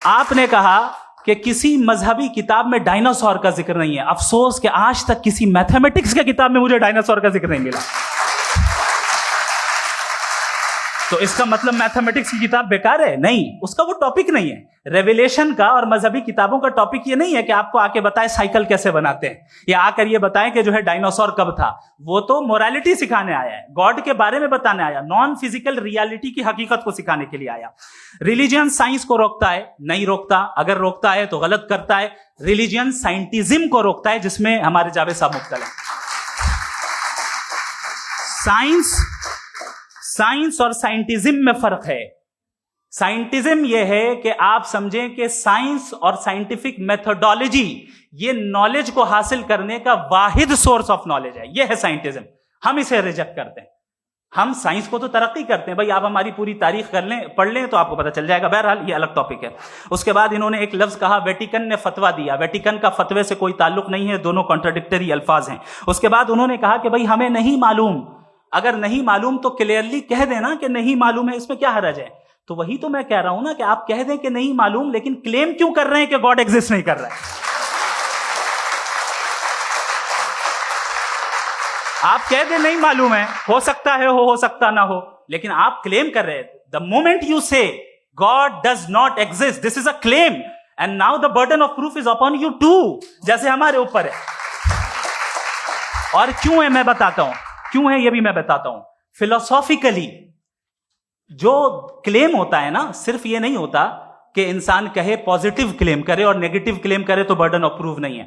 آپ نے کہا کہ کسی مذہبی کتاب میں ڈائناسور کا ذکر نہیں ہے. افسوس کہ آج تک کسی میتھمیٹکس کی کتاب میں مجھے ڈائناسور کا ذکر نہیں ملا. تو اس کا مطلب میتھمیٹکس کی کتاب بیکار ہے؟ نہیں, اس کا وہ ٹاپک نہیں ہے. ریویلیشن کا اور مذہبی کتابوں کا ٹاپک یہ نہیں ہے کہ آپ کو آ کے بتائے سائیکل کیسے بناتے ہیں, یا آ کر یہ بتائیں کہ جو ہے ڈائناسور کب تھا. وہ تو مورالیٹی سکھانے آیا ہے, گاڈ کے بارے میں بتانے آیا, نان فزیکل ریالٹی کی حقیقت کو سکھانے کے لیے آیا. ریلیجن سائنس کو روکتا ہے؟ نہیں روکتا. اگر روکتا ہے تو غلط کرتا ہے. ریلیجن سائنٹزم کو روکتا ہے, جس میں ہمارے جاوید صاحب مبتلا ہیں. سائنس اور سائنٹزم میں فرق ہے. سائنٹزم یہ ہے کہ آپ سمجھیں کہ سائنس اور سائنٹیفک میتھڈالوجی یہ نالج کو حاصل کرنے کا واحد سورس آف نالج ہے. یہ ہے سائنٹزم. ہم اسے ریجیکٹ کرتے ہیں. ہم سائنس کو تو ترقی کرتے ہیں. بھائی آپ ہماری پوری تاریخ کر لیں, پڑھ لیں تو آپ کو پتہ چل جائے گا. بہرحال یہ الگ ٹاپک ہے. اس کے بعد انہوں نے ایک لفظ کہا, ویٹیکن نے فتویٰ دیا. ویٹیکن کا فتوے سے کوئی تعلق نہیں ہے, دونوں کانٹراڈکٹری الفاظ ہیں. اس کے بعد انہوں نے کہا کہ بھائی ہمیں نہیں معلوم. اگر نہیں معلوم تو کلیئرلی کہہ دینا کہ نہیں معلوم ہے, اس میں کیا حرج ہے. تو وہی تو میں کہہ رہا ہوں نا کہ آپ کہہ دیں کہ نہیں معلوم, لیکن کلیم کیوں کر رہے ہیں کہ گاڈ ایگزسٹ نہیں کر رہا ہے. آپ کہہ دیں نہیں معلوم ہے, ہو سکتا ہے ہو سکتا نہ ہو, لیکن آپ کلیم کر رہے ہیں. The moment you say God does not exist, this is a claim, and now the burden of proof is upon you too, جیسے ہمارے اوپر ہے. اور کیوں ہے میں بتاتا ہوں, کیوں ہے یہ بھی میں بتاتا ہوں. فلسافیکلی جو کلیم ہوتا ہے نا, صرف یہ نہیں ہوتا کہ انسان کہے پازیٹیو کلیم کرے اور نیگیٹو کلیم کرے تو برڈن آف پروف نہیں ہے.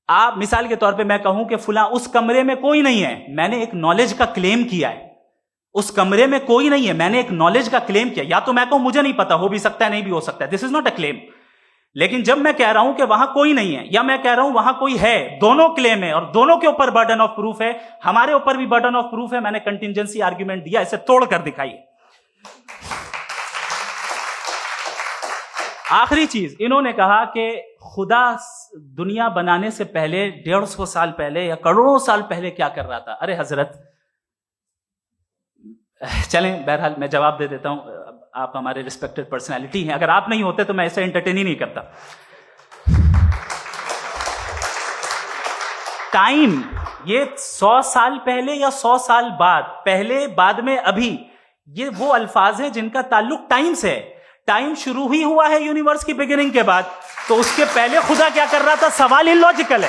آپ مثال کے طور پہ میں کہوں کہ فلاں اس کمرے میں کوئی نہیں ہے, میں نے ایک نالج کا کلیم کیا ہے. اس کمرے میں کوئی نہیں ہے, میں نے ایک نالج کا کلیم کیا. یا تو میں کہوں مجھے نہیں پتا, ہو بھی سکتا ہے نہیں بھی ہو سکتا ہے, دس از ناٹ اے کلیم. لیکن جب میں کہہ رہا ہوں کہ وہاں کوئی نہیں ہے, یا میں کہہ رہا ہوں وہاں کوئی ہے, دونوں کلیم ہے اور دونوں کے اوپر برڈن آف پروف ہے. ہمارے اوپر بھی برڈن آف پروف ہے. میں نے کنٹینجنسی آرگیومنٹ دیا, اسے توڑ کر دکھائیے. آخری چیز, انہوں نے کہا کہ خدا دنیا بنانے سے پہلے 150 سال پہلے یا کروڑوں سال پہلے کیا کر رہا تھا. ارے حضرت, چلیں بہرحال میں جواب دے دیتا ہوں. آپ ہمارے ریسپیکٹڈ پرسنالٹی ہیں, اگر آپ نہیں ہوتے تو میں اسے انٹرٹین ہی نہیں کرتا. ٹائم یہ 100 سال پہلے یا 100 سال بعد, پہلے بعد میں ابھی, یہ وہ الفاظ ہیں جن کا تعلق ٹائم سے ہے. ٹائم شروع ہی ہوا ہے یونیورس کی بگننگ کے بعد, تو اس کے پہلے خدا کیا کر رہا تھا, سوال اللاجیکل ہے.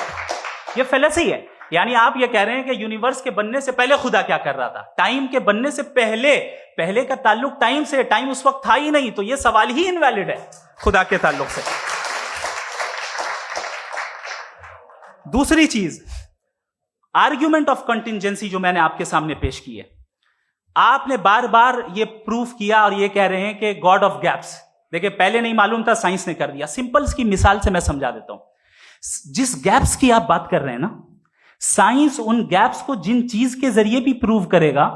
یہ فیلسی ہے. یعنی آپ یہ کہہ رہے ہیں کہ یونیورس کے بننے سے پہلے خدا کیا کر رہا تھا. ٹائم کے بننے سے پہلے کا تعلق ٹائم سے, ٹائم اس وقت تھا ہی نہیں, تو یہ سوال ہی انویلڈ ہے خدا کے تعلق سے. دوسری چیز, آرگیومنٹ آف کنٹینجنسی جو میں نے آپ کے سامنے پیش کی ہے, آپ نے بار بار یہ پروف کیا اور یہ کہہ رہے ہیں کہ گاڈ آف گیپس. دیکھیں پہلے نہیں معلوم تھا, سائنس نے کر دیا. سمپلس کی مثال سے میں سمجھا دیتا ہوں. جس گیپس کی آپ بات کر رہے ہیں نا, سائنس ان گیپس کو جن چیز کے ذریعے بھی پروو کرے گا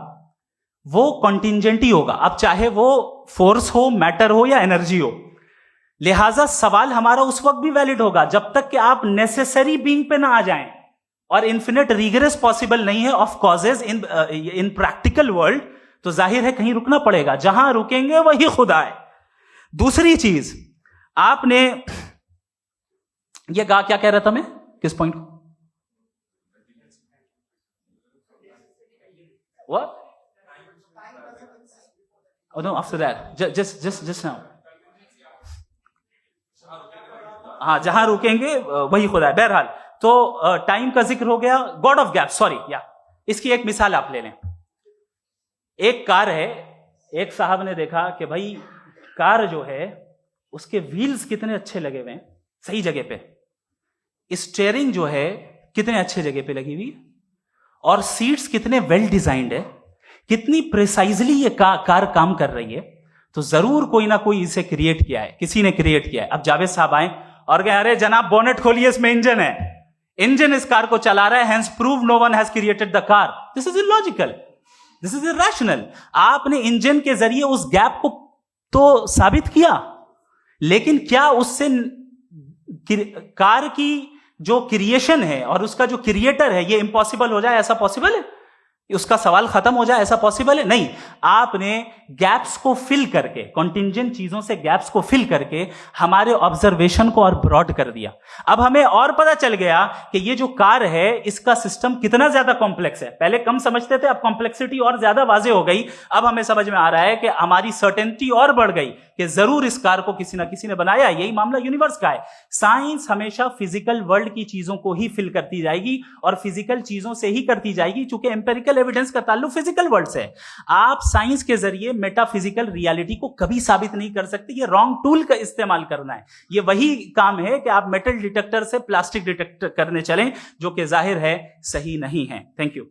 وہ کنٹینجنٹ ہی ہوگا. اب چاہے وہ فورس ہو, میٹر ہو یا انرجی ہو. لہذا سوال ہمارا اس وقت بھی ویلڈ ہوگا جب تک کہ آپ نیسیسری بینگ پہ نہ آ جائیں, اور انفینٹ ریگریس پاسبل نہیں ہے of causes in practical world, تو ظاہر ہے کہیں رکنا پڑے گا. جہاں رکیں گے وہی خدا ہے. دوسری چیز, آپ نے یہ کہا, کیا کہہ رہا تھا میں, کس پوائنٹ کو, what? Oh no, after that, just now. ہاں, جہاں رکیں گے وہی خدا ہے. بہرحال تو ٹائم کا ذکر ہو گیا. گاڈ آف گیپ, سوری, یا اس کی ایک مثال آپ لے لیں. ایک کار ہے, ایک صاحب نے دیکھا کہ بھائی کار جو ہے اس کے ویلز کتنے اچھے لگے ہوئے ہیں صحیح جگہ پہ, اسٹیئرنگ جو ہے کتنے اچھے جگہ پہ لگی ہوئی, اور سیٹس کتنے ویل ڈیزائنڈ ہے, کتنی پریسائزلی یہ کار کام کر رہی ہے. تو ضرور کوئی نہ کوئی اسے کریٹ کیا ہے, کسی نے کریٹ کیا ہے. اب جاوید صاحب آئیں اور کہیں ارے جناب بونٹ کھولیے, اس میں انجن ہے, انجن اس کار کو چلا رہا ہے, hence prove no one has created the car. This is illogical, this is irrational. آپ نے انجن کے ذریعے اس گیپ کو تو ثابت کیا, لیکن کیا اس سے کار کی جو کریشن ہے اور اس کا جو کریٹر ہے یہ امپاسبل ہو جائے؟ ایسا پاسبل ہے؟ اس کا سوال ختم ہو جائے، ایسا پاسبل ہے؟ نہیں. آپ نے گیپس کو فل کر کے، کنٹینجنٹ چیزوں سے گیپس کو فل کر کے ہمارے آبزرویشن کو اور براڈ کر دیا. اب ہمیں اور پتا چل گیا کہ یہ جو کار ہے اس کا سسٹم کتنا زیادہ کمپلیکس ہے. پہلے کم سمجھتے تھے، اب کمپلیکسٹی اور زیادہ واضح ہو گئی. اب ہمیں سمجھ میں آ رہا ہے کہ ہماری سرٹینٹی اور بڑھ گئی کہ ضرور اس کار کو کسی نہ کسی نے بنایا. یہی معاملہ یونیورس کا ہے. سائنس ہمیشہ فزیکل ورلڈ کی چیزوں کو ہی فل کرتی جائے گی اور فزیکل چیزوں سے ہی کرتی جائے گی، چونکہ امپیریکل ایویڈنس کا تعلق فزیکل ورلڈ سے ہے. آپ سائنس کے ذریعے میٹا فزیکل ریالٹی کو کبھی ثابت نہیں کر سکتے. یہ رانگ ٹول کا استعمال کرنا ہے. یہ وہی کام ہے کہ آپ میٹل ڈیٹیکٹر سے پلاسٹک ڈیٹیکٹر کرنے چلیں، جو کہ ظاہر ہے صحیح نہیں ہے. Thank you.